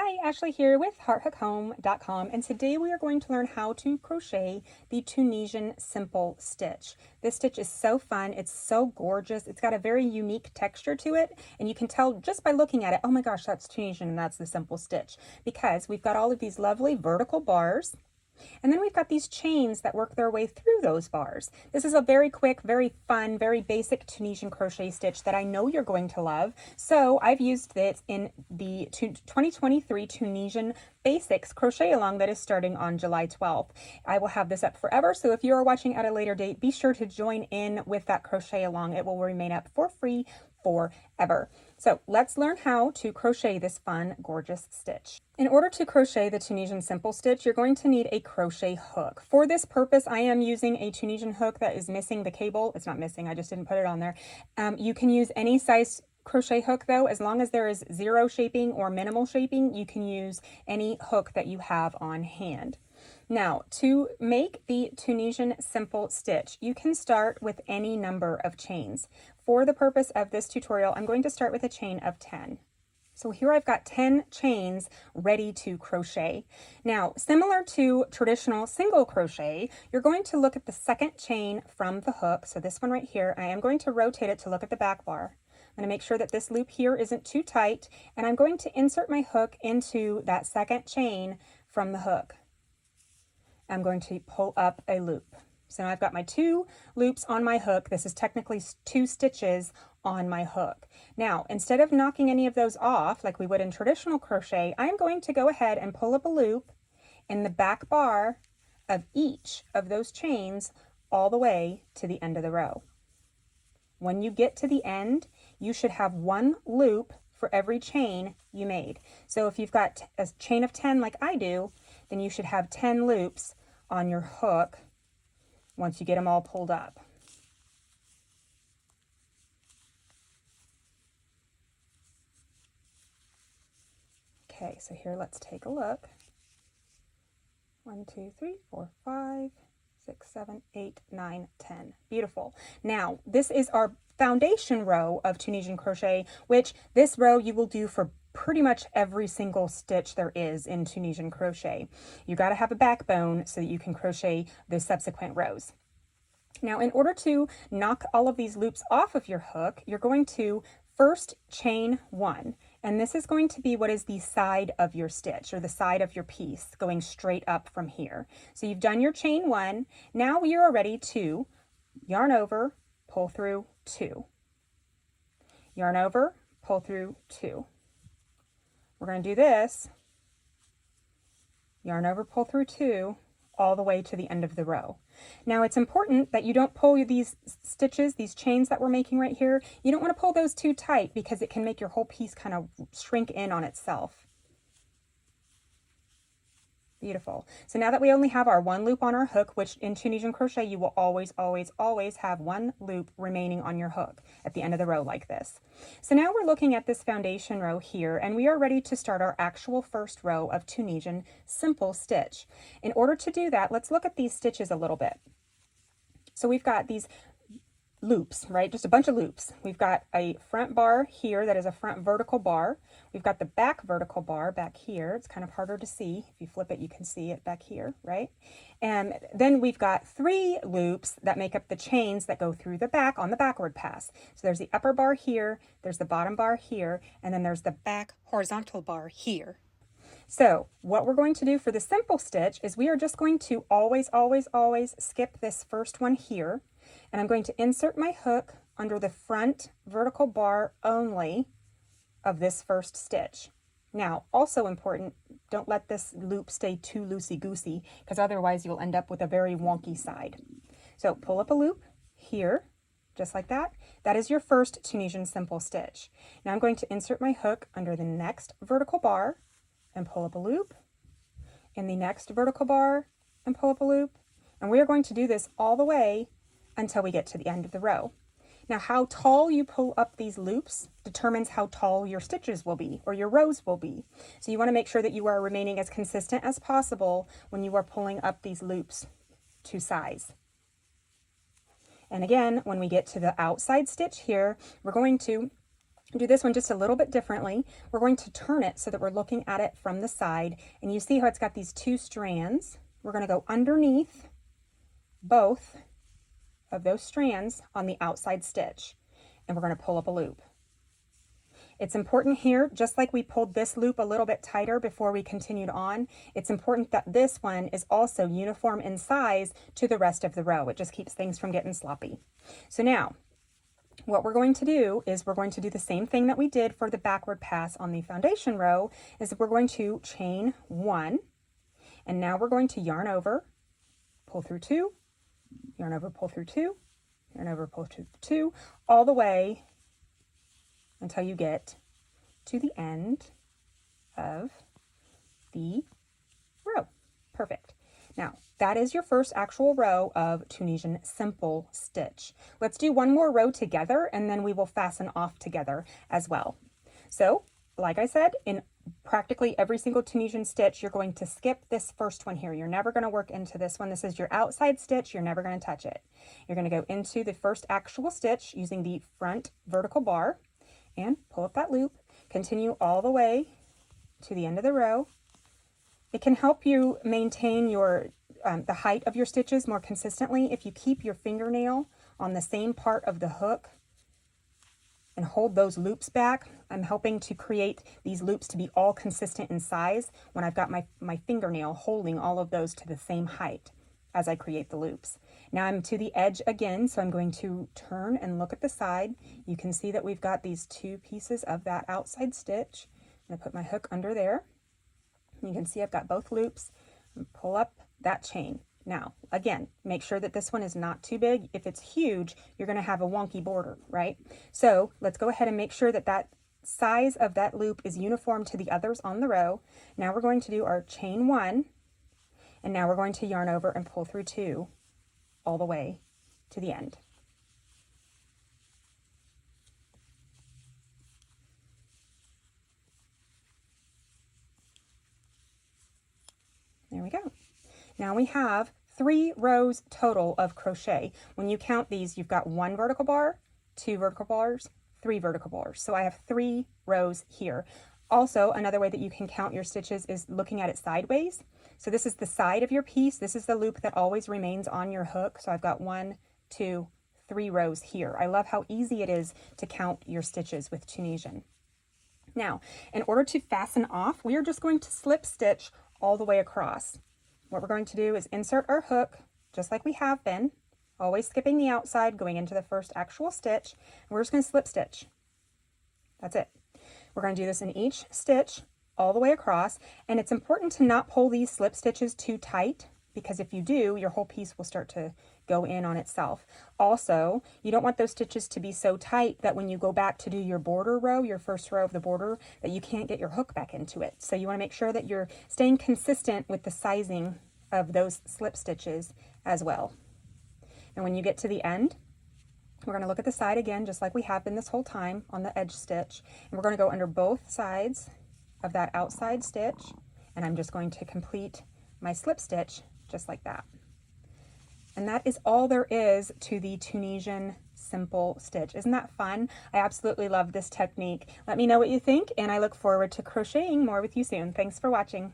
Hi, Ashley here with hearthookhome.com, and today we are going to learn how to crochet the Tunisian Simple Stitch. This stitch is so fun, it's so gorgeous, it's got a very unique texture to it, and you can tell just by looking at it, oh my gosh, that's Tunisian and that's the Simple Stitch, because we've got all of these lovely vertical bars. And then we've got these chains that work their way through those bars. This is a very quick, very fun, very basic Tunisian crochet stitch that I know you're going to love. So I've used it in the 2023 Tunisian Basics crochet along that is starting on July 12th. I will have this up forever, so if you are watching at a later date, be sure to join in with that crochet along. It will remain up for free forever. So let's learn how to crochet this fun, gorgeous stitch. In order to crochet the Tunisian Simple Stitch, you're going to need a crochet hook. For this purpose, I am using a Tunisian hook that is missing the cable. It's not missing, I just didn't put it on there. You can use any size crochet hook though, as long as there is zero shaping or minimal shaping, you can use any hook that you have on hand. Now, to make the Tunisian Simple Stitch, you can start with any number of chains. For the purpose of this tutorial, I'm going to start with a chain of 10. So here I've got 10 chains ready to crochet. Now, similar to traditional single crochet, you're going to look at the second chain from the hook. So this one right here, I am going to rotate it to look at the back bar. I'm going to make sure that this loop here isn't too tight, and I'm going to insert my hook into that second chain from the hook. I'm going to pull up a loop. So now I've got my 2 loops on my hook. This is technically 2 stitches on my hook. Now, instead of knocking any of those off like we would in traditional crochet, I'm going to go ahead and pull up a loop in the back bar of each of those chains all the way to the end of the row. When you get to the end, you should have 1 loop for every chain you made. So if you've got a chain of 10 like I do, then you should have 10 loops on your hook once you get them all pulled up. Okay, so here let's take a look. 1, 2, 3, 4, 5, 6, 7, 8, 9, 10. Beautiful. Now, this is our foundation row of Tunisian crochet, which this row you will do for pretty much every single stitch there is in Tunisian crochet. You got to have a backbone so that you can crochet the subsequent rows. Now, in order to knock all of these loops off of your hook, you're going to first chain 1, and this is going to be what is the side of your stitch or the side of your piece going straight up from here. So you've done your chain 1. Now you are ready to yarn over, pull through 2. Yarn over, pull through 2. We're going to do this, yarn over, pull through 2, all the way to the end of the row. Now it's important that you don't pull these stitches, these chains that we're making right here, you don't want to pull those too tight because it can make your whole piece kind of shrink in on itself. Beautiful. So now that we only have our 1 loop on our hook, which in Tunisian crochet you will always, always, always have 1 loop remaining on your hook at the end of the row like this. So now we're looking at this foundation row here, and we are ready to start our actual first row of Tunisian Simple Stitch. In order to do that, let's look at these stitches a little bit. So we've got these loops, right? Just a bunch of loops. We've got a front bar here that is a front vertical bar. We've got the back vertical bar back here. It's kind of harder to see. If you flip it, you can see it back here, right? And then we've got 3 loops that make up the chains that go through the back on the backward pass. So there's the upper bar here, there's the bottom bar here, and then there's the back horizontal bar here. So what we're going to do for the simple stitch is we are just going to always, always, always skip this first one here. And I'm going to insert my hook under the front vertical bar only of this first stitch. Now, also important, don't let this loop stay too loosey-goosey because otherwise you'll end up with a very wonky side. So pull up a loop here, just like that. That is your first Tunisian Simple Stitch. Now I'm going to insert my hook under the next vertical bar and pull up a loop, in the next vertical bar and pull up a loop. And we are going to do this all the way until we get to the end of the row. Now, how tall you pull up these loops determines how tall your stitches will be or your rows will be. So you want to make sure that you are remaining as consistent as possible when you are pulling up these loops to size. And again, when we get to the outside stitch here, we're going to Do this one just a little bit differently. We're going to turn it so that we're looking at it from the side, and you see how it's got these two strands. We're going to go underneath both of those strands on the outside stitch, and we're going to pull up a loop. It's important here, just like we pulled this loop a little bit tighter before we continued on, it's important that this one is also uniform in size to the rest of the row. It just keeps things from getting sloppy. So now, what we're going to do is we're going to do the same thing that we did for the backward pass on the foundation row, is we're going to chain 1, and now we're going to yarn over, pull through 2, yarn over, pull through 2, yarn over, pull through 2, all the way until you get to the end of the row. Perfect. Now, that is your first actual row of Tunisian Simple Stitch. Let's do one more row together, and then we will fasten off together as well. So, like I said, in practically every single Tunisian stitch, you're going to skip this first one here. You're never going to work into this one. This is your outside stitch. You're never going to touch it. You're going to go into the first actual stitch using the front vertical bar and pull up that loop. Continue all the way to the end of the row. It can help you maintain your the height of your stitches more consistently if you keep your fingernail on the same part of the hook and hold those loops back. I'm helping to create these loops to be all consistent in size when I've got my fingernail holding all of those to the same height as I create the loops. Now I'm to the edge again, so I'm going to turn and look at the side. You can see that we've got these two pieces of that outside stitch. I'm going to put my hook under there. You can see I've got both loops, and pull up that chain. Now, again, make sure that this one is not too big. If it's huge, you're going to have a wonky border, right? So let's go ahead and make sure that that size of that loop is uniform to the others on the row. Now we're going to do our chain 1, and now we're going to yarn over and pull through 2 all the way to the end. There we go. Now we have 3 rows total of crochet. When you count these, you've got 1 vertical bar, 2 vertical bars, 3 vertical bars. So I have 3 rows here. Also, another way that you can count your stitches is looking at it sideways. So this is the side of your piece. This is the loop that always remains on your hook. So I've got 1, 2, 3 rows here. I love how easy it is to count your stitches with Tunisian. Now, in order to fasten off, we are just going to slip stitch all the way across. What we're going to do is insert our hook, just like we have been, always skipping the outside, going into the first actual stitch. And we're just going to slip stitch. That's it. We're going to do this in each stitch all the way across, and it's important to not pull these slip stitches too tight, because if you do, your whole piece will start to go in on itself. Also, you don't want those stitches to be so tight that when you go back to do your border row, your first row of the border, that you can't get your hook back into it. So you want to make sure that you're staying consistent with the sizing of those slip stitches as well. And when you get to the end, we're going to look at the side again, just like we have been this whole time on the edge stitch. And we're going to go under both sides of that outside stitch, and I'm just going to complete my slip stitch just like that. And that is all there is to the Tunisian Simple Stitch. Isn't that fun? I absolutely love this technique. Let me know what you think, and I look forward to crocheting more with you soon. Thanks for watching.